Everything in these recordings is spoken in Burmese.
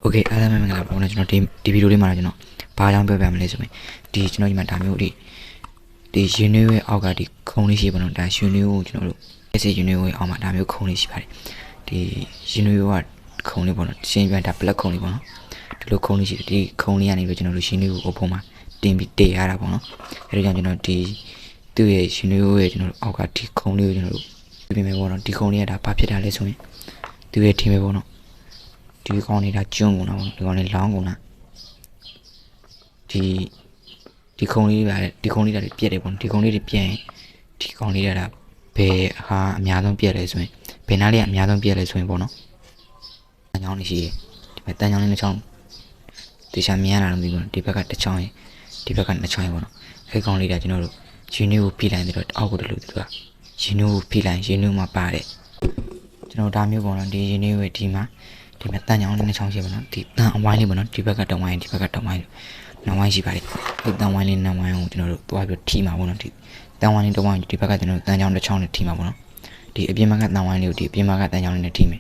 โอเคအားလုံးပဲမင်္ဂလာပါကျွန်တော်ဒီဗီဒီယိုလေးမှာကျွန်တော်ဘာကြောင့်ပြောပြမလဲဆိုရင်ဒီကျွန်တော်ဒီမှာဒါမျိုးဒီယူနီရဲ့အောက်ကဒီခုံလေးရှိပါတော့ဒါယူနီကိုကျွန်တော်တို့ SC ယူနီရဲ့အောက်မှာဒါမျိုးခုံလေးရှိပါတယ်ဒီယူနီကခုံလေးပေါ့နော်ရှင်းပြန်ဒါ black ခုံလေးပေါ့နော်ဒီလိုခုံလေးရှိတယ်ဒီခုံလေးကနေပြီးကျွန်တော်တို့ယူနီကိုအဖို့မှာတင်ပြီးတည်ရတာပေါ့နော်အဲဒါကြောင့်ကျွန်တော်ဒီသူ့ရဲ့ယူနီရဲ့ကျွန်တော်တို့အောက်ကဒီခုံလေးကိုကျွန်တော်တို့ပြင်မယ်ပေါ့နော်ဒီခုံလေးကဒါဘာဖြစ်တာလဲဆိုရင်သူ့ရဲ့ထင်ပဲပေါ့နော်ဒီကောင်နေတာကျွန်းကုန်တာပေါ့ဒီကောင်နေလောင်းကုန်တာဒီခုံလေးပါတဲ့ဒီခုံလေးတွေပြက်တယ်ပေါ့ဒီခုံလေးတွေပြက်ရင်ဒီကောင်လေးကဘယ်ဟာအများဆုံးပြက်လဲဆိုရင်ဘယ်နားလေးကအများဆုံးပြက်လဲဆိုရင်ပေါ့နော်တန်ချောင်းလေးရှိတယ်ဒီမဲ့တန်ချောင်းလေးတစ်ချောင်းတေချာမြင်ရတာမသိဘူးဒီဘက်ကတစ်ချောင်းရင်ဒီဘက်ကနှစ်ချောင်းရင်ပေါ့နော်အဲကောင်လေးကကျွန်တော်တို့ယူနီကိုဖိလိုက်တယ်တော့အောက်ကိုတလို့သူကယူနီကိုဖိလိုက်ယူနီမှာပါတယ်ကျွန်တော်ဒါမျိုးပေါ့နော်ဒီယူနီရဲ့ဒီမှာဒီမှာတန်ချောင်းလေးနှစ်ချောင်းရှိပါတော့ဒီတန်အဝိုင်းလေးပေါ့နော်ဒီဘက်ကတဝိုင်းဒီဘက်ကတဝိုင်းနောက်ဝိုင်းရှိပါတယ်ဒီတန်ဝိုင်းလေးနောက်ဝိုင်းကိုကျွန်တော်တို့တွားပြီးထိမှာပေါ့နော်ဒီတန်ဝိုင်းလေးတဝိုင်းဒီဘက်ကကျွန်တော်တန်ချောင်းတစ်ချောင်းနဲ့ထိမှာပေါ့နော်ဒီအပြင်ဘက်ကတန်ဝိုင်းလေးကိုဒီအပြင်ဘက်ကတန်ချောင်းလေးနဲ့ထိမယ်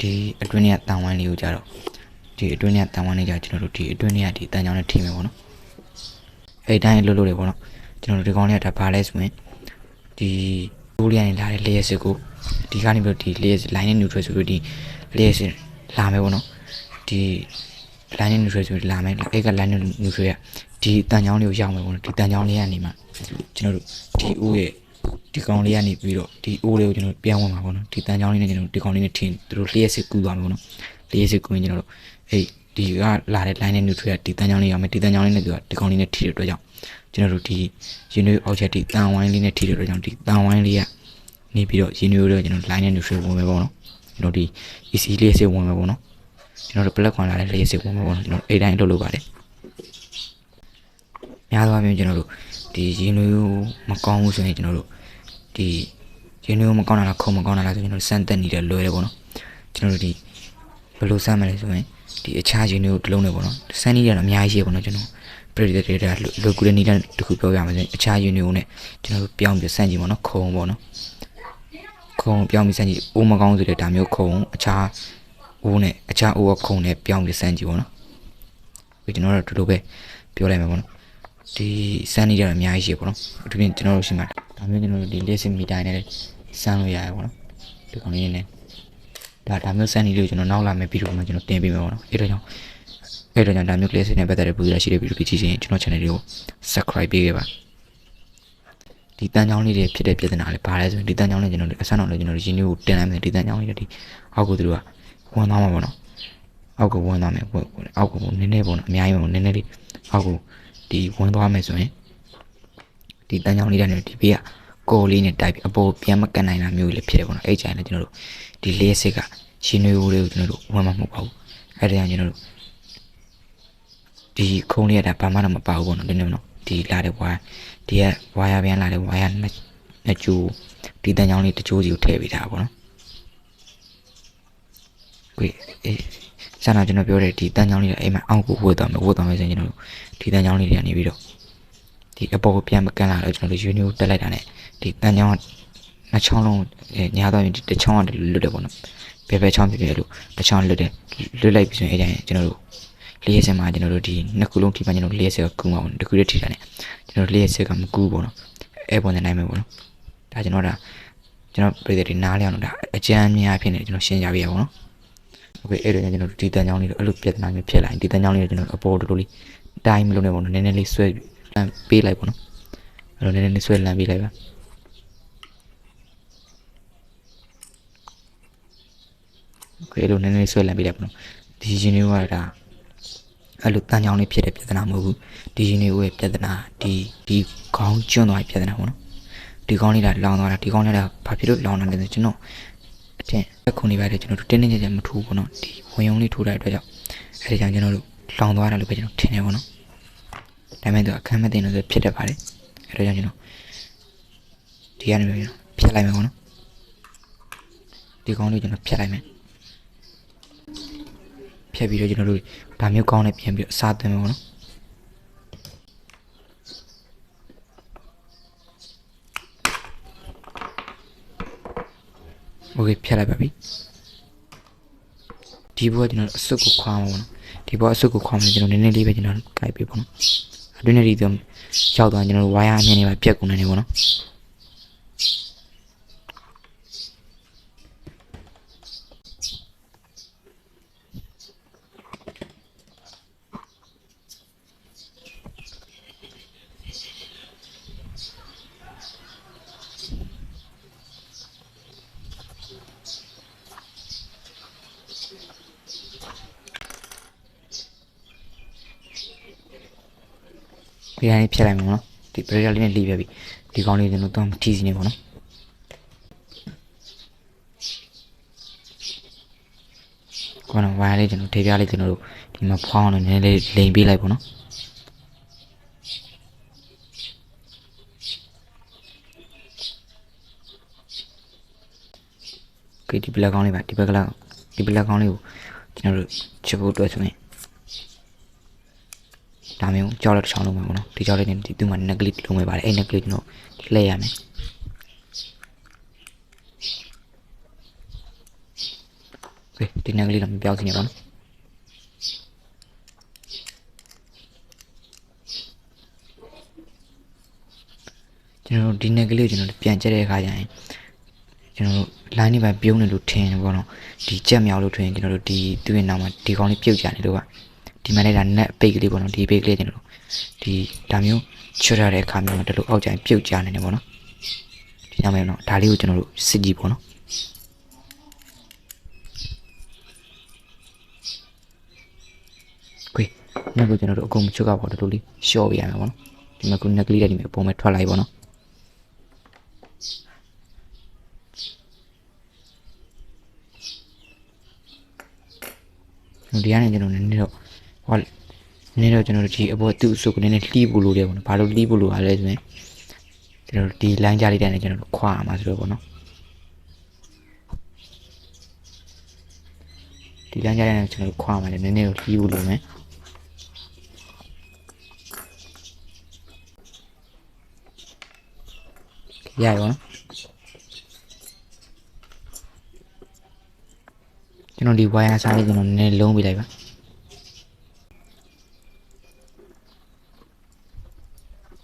ဒီအတွင်းထဲကတန်ဝိုင်းလေးကိုကြတော့ဒီအတွင်းထဲကတန်ဝိုင်းလေးကြကျွန်တော်တို့ဒီအတွင်းထဲကဒီတန်ချောင်းနဲ့ထိမယ်ပေါ့နော်အဲ့တိုင်းလှုပ်လို့လေပေါ့နော်ကျွန်တော်တို့ဒီကောင်လေးကဒါဘာလဲဆိုရင်ဒီတိုးလေးကနေလာတဲ့ layer စစ်ကိုဒီကနေပြီးဒီ layer line နဲ့ neutral ဆိုပြီးဒီ layer စစ်လာမယ်ပေါ့နော်ဒီ line နဲ့ neutral ဆိုပြီးလာမယ်အဲ့က line နဲ့ neutral ကဒီတန်ချောင်းလေးကိုရောက်မယ်ပေါ့နော်ဒီတန်ချောင်းလေးကနေမှကျွန်တော်တို့ဒီအိုးရဲ့ဒီကောင်လေးကနေပြီးတော့ဒီအိုးလေးကိုကျွန်တော်ပြန်ဝင်မှာပေါ့နော်ဒီတန်ချောင်းလေးနဲ့ကျွန်တော်ဒီကောင်လေးနဲ့ထင်းသူတို့ layer စစ်ကူးသွားမယ်ပေါ့နော် layer စစ်ကူးရင်ကျွန်တော်တို့ဟေးဒီကလာတဲ့ line နဲ့ neutral ကဒီတန်ချောင်းလေးရောက်မယ်ဒီတန်ချောင်းလေးနဲ့သူကဒီကောင်လေးနဲ့ထိတဲ့အတွက်ကြောင့်ကျွန်တော်တို့ဒီ unit object ဒီတန်ဝိုင်းလေးနဲ့ထိတဲ့အတွက်ကြောင့်ဒီတန်ဝိုင်းလေးကနေပြီးတော့ unit ကိုကျွန်တော် line နဲ့ neutral ဝင်မယ်ပေါ့နော်ကျွန်တော်ဒီ EC လေးစစ်ဝင်မယ်ပေါ့နော်ကျွန်တော်တို့ black ခွန်လာတဲ့ layer စစ်ဝင်မယ်ပေါ့နော်ကျွန်တော်အဲ့တိုင်းလုပ်လို့ပါတယ်များသောအားဖြင့်ကျွန်တော်တို့ဒီ unit ကိုမကောင်းဘူးဆိုရင်ကျွန်တော်တို့ဒီ unit ကိုမကောင်းတာလားခုံမကောင်းတာလားဆိုကျွန်တော်စမ်းတက်နေတဲ့လွယ်တယ်ပေါ့နော်ကျွန်တော်တို့ဒီဘယ်လိုစမ်းမလဲဆိုရင်ဒီအခြား unit ကိုတစ်လုံးနဲ့ပေါ့နော်စမ်းနေရတော့အများကြီးရှိပေါ့နော်ကျွန်တော် predictor data လိုကူတဲ့နည်းလမ်းတစ်ခုပြောပြမယ်ဆိုရင်အခြား unit ကိုနဲ့ကျွန်တော်တို့ပြောင်းပြီးစမ်းကြည့်ပေါ့နော်ခုံပေါ့နော်ခုံပြောင်းပြီးစမ်းကြည့်အိုးမကောင်းဆိုတဲ့ဒါမျိုးခုံအခြားအိုးနဲ့အခြားအိုးကခုံနဲ့ပြောင်းပြီးစမ်းကြည့်ပေါ့နော်ပြီးကျွန်တော်တို့ဒီလိုပဲပြောလိုက်မယ်ပေါ့နော်ဒီစမ်းနေကြတာအများကြီးရှိပေါ့နော်အထူးဖြင့်ကျွန်တော်တို့ရှိမှာဒါမျိုးကျွန်တော်တို့ဒီ listen meter နဲ့စမ်းလို့ရတယ်ပေါ့နော်ဒီကောင်လေးနဲ့ဒါမျိုးစမ်းနေလို့ကျွန်တော်နောက်လာမယ့်ဗီဒီယိုမှာကျွန်တော်တင်ပေးမယ်ပေါ့နော်အဲ့တော့ကြောင့်ဒါမျိုး listen နဲ့ပတ်သက်တဲ့ဗီဒီယိုရှိတဲ့ဗီဒီယိုတွေကြည့်ရင်ကျွန်တော် channel လေးကို subscribe ပေးခဲ့ပါဒီတန်းချောင်းလေးတွေဖြစ်တဲ့ပြဿနာလေးဘာလဲဆိုရင်ဒီတန်းချောင်းလေးကျွန်တော်တို့အဆန်းတော်လေးကျွန်တော်တို့ရင်းနှီးကိုတင်လိုက်မယ်ဒီတန်းချောင်းလေးတွေဒီအောက်ကိုသူတို့ကဝင်သွားမှာပေါ့နော်အောက်ကိုဝင်သွားမယ်အောက်ကိုနည်းနည်းပေါ့နော်အများကြီးပေါ့နည်းနည်းလေးအောက်ကိုဒီဝင်သွားမယ်ဆိုရင်ဒီတန်းချောင်းလေးတွေဒီဘေးကကော်လေးနဲ့တိုက်ပြီးအပေါ်ပြန်မကန်နိုင်တာမျိုးလေးဖြစ်တယ်ပေါ့နော်အဲ့ကြိုင်လည်းကျွန်တော်တို့ဒီလေးစစ်ကရင်းနှီးကိုတွေကိုကျွန်တော်တို့ဝင်မှာမဟုတ်ပါဘူးအဲ့ဒါကြောင့်ကျွန်တော်တို့ဒီခုံးလေးကဒါဘာမှတော့မပါဘူးပေါ့နော်ဒီနေ့နော်ဒီလာတဲ့ဝါဒီကဝါရပြန်လာတဲ့ဝါရနှစ်ကျိုးဒီတန်ချောင်းလေးတစ်ကျိုးစီကိုထည့်ပေးထားပါတော့ကိုဆန္ဒကျွန်တော်ပြောတဲ့ဒီတန်ချောင်းလေးကအိမ်မှာအောက်ကိုဝတ်သွားမယ်ဆိုရင်ကျွန်တော်တို့ဒီတန်ချောင်းလေးတွေကနေပြီးတော့ဒီအပေါ်ကိုပြန်မကန်လာတော့ကျွန်တော်တို့ယူနီကိုတက်လိုက်တာနဲ့ဒီတန်ချောင်းကနှစ်ချောင်းလုံးညာသွားရင်ဒီတစ်ချောင်းကလွတ်တယ်ပေါ့နော်ဘယ်ချောင်းဖြစ်ဖြစ်လို့တစ်ချောင်းလွတ်တယ်လွတ်လိုက်ပြီဆိုရင်အဲ့ဒါကျွန်တော်တို့လေးစင်မှာကျွန်တော်တို့ဒီနှစ်ခုလုံးထိပါကျွန်တော်လေးစင်ကကူးမှာပေါ့တခုတည်းထိတာနဲ့ကျွန်တော်လေးစင်ကမကူးပေါ့နော်အဲ့ပေါ်နေနိုင်မယ်ပေါ့နော်ဒါကျွန်တော်ပြည်သူတွေနားလျောင်းတော့ဒါအကျမ်းများဖြစ်နေကျွန်တော်ရှင်းပြပေးရပါတော့โอเคအဲ့ဒါကျွန်တော်တို့ဒီတန်ချောင်းလေးတော့အဲ့လိုပြဿနာမျိုးဖြစ်လာရင်ဒီတန်ချောင်းလေးကျွန်တော်အပေါ်တူလေးတိုင်းမလို့နေပေါ့နော်နည်းနည်းလေးဆွဲလမ်းပေးလိုက်ပေါ့နော်အဲ့လိုနည်းနည်းလေးဆွဲလမ်းပေးလိုက်ပါโอเคအဲ့လိုနည်းနည်းလေးဆွဲလမ်းပေးလိုက်ပေါ့နော်ဒီရှင်တွေကဒါအဲ့လိုတန်ချောင်းလေးဖြစ်တဲ့ပြဿနာမဟုတ်ဘူးဒီရင်တွေကိုပြဿနာဒီခေါင်းကျွန်းသွားပြဿနာပေါ့နော်ဒီခေါင်းလေးကလောင်သွားတာဒီခေါင်းလေးကဘာဖြစ်လို့လောင်တာလဲဆိုကျွန်တော်အထင်ခုန်နေပါတယ်ကျွန်တော်တို့တင်းတင်းကြပ်ကြပ်မထိုးဘူးနော်ဒီဝင်ုံလေးထိုးတဲ့အတွက်ကြောင့်အဲ့ဒါကြောင့်ကျွန်တော်တို့လောင်သွားတာလို့ပဲကျွန်တော်ထင်နေပါတော့ဒါပေမဲ့သူအခမ်းမသိလို့ဖြစ်တတ်ပါတယ်အဲ့ဒါကြောင့်ကျွန်တော်ဒီကနေပြီးဖြတ်လိုက်မယ်ပေါ့နော်ဒီခေါင်းလေးကျွန်တော်ဖြတ်လိုက်မယ်ဖြတ်ပြီးတော့ကျွန်တော်တို့ဒါမျိုးကောင်းနဲ့ပြန်ပြီးအစားသွင်းမယ်ပေါ့နော်โอเคဖြတ်လိုက်ပါပြီဒီ ဒီဘောကျွန်တော်အစွတ်ကိုခွာမှာပေါ့နော်ဒီဘောအစွတ်ကိုခွာမှာကျွန်တော်နည်းနည်းလေးပဲကျွန်တော်ကိုက်ပေးပေါ့နော်အတွင်းထဲဒီတော့ရောက်သွားကျွန်တော်ဝါယာအမြင်တွေပါပြက်ကုန်နေတယ်ပေါ့နော်ဒီတိုင်းဖြတ်လိုက်မှာပေါ့နော်ဒီပရိယာလေးနဲ့လိပြပြီဒီကောင်းလေးကျွန်တော်တော့ထီစီနေပေါ့နော်ခေါင်းဝါယာလေးကျွန်တော်ထေပြားလေးကျွန်တော်တို့ဒီမှာဖောင်းအောင်နည်းနည်းလေးလိမ်ပေးလိုက်ပေါ့နော်ဒီပလက်ကောင်းလေးပါဒီပလက်ကောင်းလေးကိုကျွန်တော်တို့ချက်ဖို့အတွက်ဆိုရင်ဒါမျိုးကြောက်လက်တစ်ချောင်းလုံးမှာပေါ့နော်ဒီကြောက်လေးနဲ့ဒီသူ့မှာနက်ကလေးလုံးပဲပါတယ်အဲ့နက်ကလေးကျွန်တော်လှည့်ရမယ်โอเคဒီနက်ကလေးတော့မပြောင်းစီနေပါနော်ကျွန်တော်ဒီနက်ကလေးကိုကျွန်တော်ပြန်ကျက်တဲ့အခါကျရင်ကျွန်တော်တို့ line နေပါပြုံးနေလို့ထင်တယ်ပေါ့နော်ဒီကြက်မြောက်လို့ထင်ရင်ကျွန်တော်တို့ဒီသူ့ရဲ့နောက်မှာဒီကောင်းလေးပြုတ်ကြနေလို့ပါဒီမှာလည်းဒါနက်ပိတ်ကလေးပေါ့နော်ဒီပိတ်ကလေးကျွန်တော်တို့ဒီဒါမျိုးချွတ်ရတဲ့အခါမျိုးမှာတလို့အောက်ကျရင်ပြုတ်ကြနေတယ်ပေါ့နော်ဒီကြောင့်မယ်နော်ဒါလေးကိုကျွန်တော်တို့စစ်ကြည့်ပေါ့နော်ခွေနက်ကိုကျွန်တော်တို့အကုန်မချွတ်ကပေါ့တလို့လေးရှော့ပေးရမယ်ပေါ့နော်ဒီမှာခုနက်ကလေးတွေဒီမှာပုံမဲ့ထွက်လိုက်ပေါ့နော်ဒီကနေကျွန်တော်နည်းနည်းတော့ဟောနည်းတော့ကျွန်တော်တို့ဒီအပေါ်သူ့အစုပ်ကိုနည်းနည်းလှီးဖို့လိုတယ်ပေါ့နော်ဘာလို့လှီးဖို့လိုရလဲဆိုရင်ကျွန်တော်တို့ဒီ line ကြားလေးတိုင်းနဲ့ကျွန်တော်တို့ခွာအောင်ပါဆိုတော့ပေါ့နော်ဒီ line ကြားတိုင်းနဲ့ကျွန်တော်တို့ခွာအောင်ပါလေနည်းနည်းတော့လှီးဖို့လိုမယ်ရရောနော်ကျွန်တော်ဒီ wire စားလေးကျွန်တော်နည်းနည်းလုံးပေးလိုက်ပါ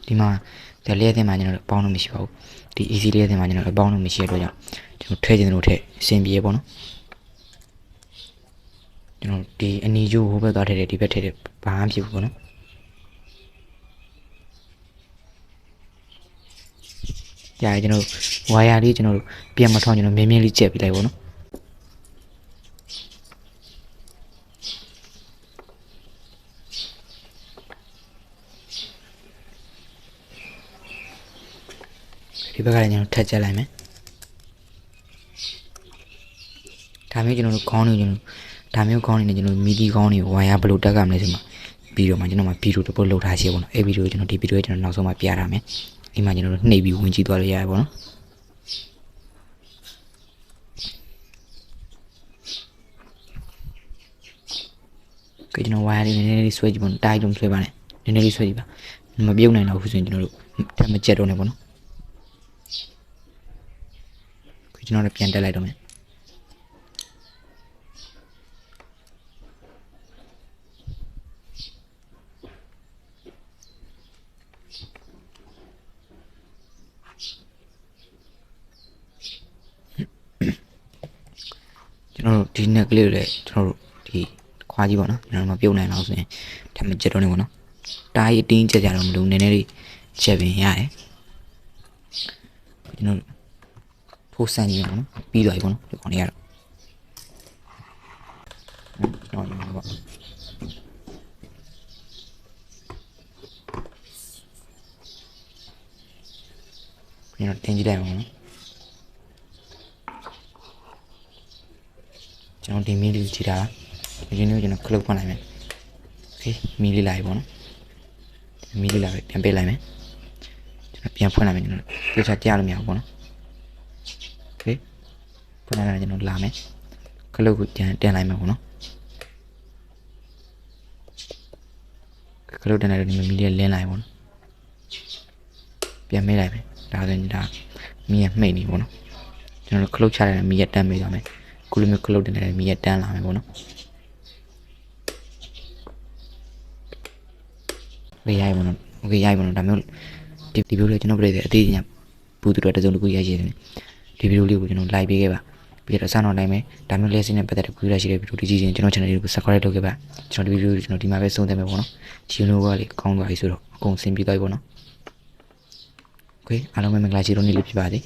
ဒီမှာဒီလေးအသင်းမှာကျွန်တော်ပေါင်းလို့မရှိပါဘူးဒီ easy လေးအသင်းမှာကျွန်တော်ပေါင်းလို့မရှိတဲ့အတွက်ကြောင့်ကျွန်တော်ထည့်ချင်တယ်လို့ထည့်အဆင်ပြေပေါ့နော်ကျွန်တော်ဒီအနီကျိုးဟိုဘက်သွားထည့်တယ်ဒီဘက်ထည့်တယ်ဘာမှဖြစ်ဘူးပေါ့နော်ကြာကျွန်တော်ဝါယာလေးကျွန်တော်တို့ပြန်မထောင်းကျွန်တော်မြင်းမြင်းလေးကျက်ပြလိုက်ပေါ့နော်ဒီဘက်ကလည်းကျွန်တော်ထက်ချက်လိုက်မယ်ဒါမျိုးကျွန်တော်တို့ခေါင်းနေကျွန်တော်ဒါမျိုးခေါင်းနေကျွန်တော်မီဒီခေါင်းနေဝါယာဘယ်လိုတက်ကမလဲဆိုမှဗီဒီယိုမှာကျွန်တော်မှာဗီဒီယိုတစ်ပုတ်လုပ်ထားရှိပေါ့နော်အဲ့ဗီဒီယိုကျွန်တော်ဒီဗီဒီယိုကျွန်တော်နောက်ဆုံးမှပြထားမယ်အိမ်မှာကျွန်တော်တို့နှိပ်ပြီးဝင်ကြည့်သွားလို့ရတယ်ပေါ့နော်ကဲကျွန်တော်ဝါယာလေးနည်းနည်းလေးဆွဲကြည့်ပေါ့တားကြုံဆွဲပါနဲ့နည်းနည်းလေးဆွဲကြည့်ပါမပြုတ်နိုင်တော့ဘူးဆိုရင်ကျွန်တော်တို့ထပ်မကြက်တော့နဲ့ပေါ့နော်ကျွန်တော်လည်းပြန်တက်လိုက်တော့မယ်ကျွန်တော်တို့ဒီနက်ကလေးကိုလည်းကျွန်တော်တို့ဒီခွားကြီးပေါ့နော်ကျွန်တော်မပြုတ်နိုင်တော့ဆိုရင်ထပ်မကြက်တော့နဲ့ပေါ့နော်တားရီအတင်းကြက်ကြတော့မလို့နည်းနည်းလေးချက်ပင်ရတယ်ကျွန်တော်ထိုးဆန်းကြီးပေါ့နော်ပြီးသွားပြီပေါ့နော်ဒီကောင်လေးကတော့တော့ရမှာပေါ့ကျွန်တော်တင်ကြည့်လိုက်ပါမယ်ကျွန်တော်ဒီမီလီကြည့်တာဒီနေ့ကျွန်တော်ခလုတ်ဖွင့်လိုက်မယ်โอเคမီလီလာပြီပေါ့နော်မီလီလာပဲပြန်ပေးလိုက်မယ်ကျွန်တော်ပြန်ဖွင့်လိုက်မယ်ကျွန်တော်ပြချကြားလို့မရဘူးပေါ့နော်โอเคဖွင့်လိုက်ရင်ကျွန်တော်လာမယ်ခလုတ်ကိုတင်လိုက်မယ်ပေါ့နော်ခလုတ်တင်လိုက်တော့ဒီမီလီလင်းလိုက်ပေါ့နော်ပြန်မေးလိုက်မယ်ဒါဆိုရင်ဒါမီးရမှိတ်နေပေါ့နော်ကျွန်တော်ခလုတ်ချလိုက်ရင်မီးရတန်းမေးသွားမယ်ခုလိုမျိုးခလုတ်တင်လိုက်ရင်မီးရတန်းလာမယ်ပေါ့နော် Okay ရိုက်ပါတော့ Okay ရိုက်ပါတော့ဒါမျိုးဒီဗီဒီယိုလေးကျွန်တော်ပြည့်တဲ့အသေးညာဘူးတူတော့တစုံတစ်ခုရိုက်ရည်တယ်ဒီဗီဒီယိုလေးကိုကျွန်တော် like ပေးခဲ့ပါပြီးတော့စတော့နိုင်မယ်ဒါမျိုးလက်စင်းနဲ့ပတ်သက်တဲ့ဗီဒီယိုရရှိတဲ့ဗီဒီယိုဒီကြည့်ရင်ကျွန်တော် channel လေးကို subscribe လုပ်ခဲ့ပါကျွန်တော်ဒီဗီဒီယိုကျွန်တော်ဒီမှာပဲဆုံးသက်မယ်ပေါ့နော်ချီနိုကလေးကောင်းသွားပြီဆိုတော့အကုန်ဆင်ပြေသွားပြီပေါ့နော် Okay အားလုံးပဲမင်္ဂလာရှိတော့နေ့လေးဖြစ်ပါစေ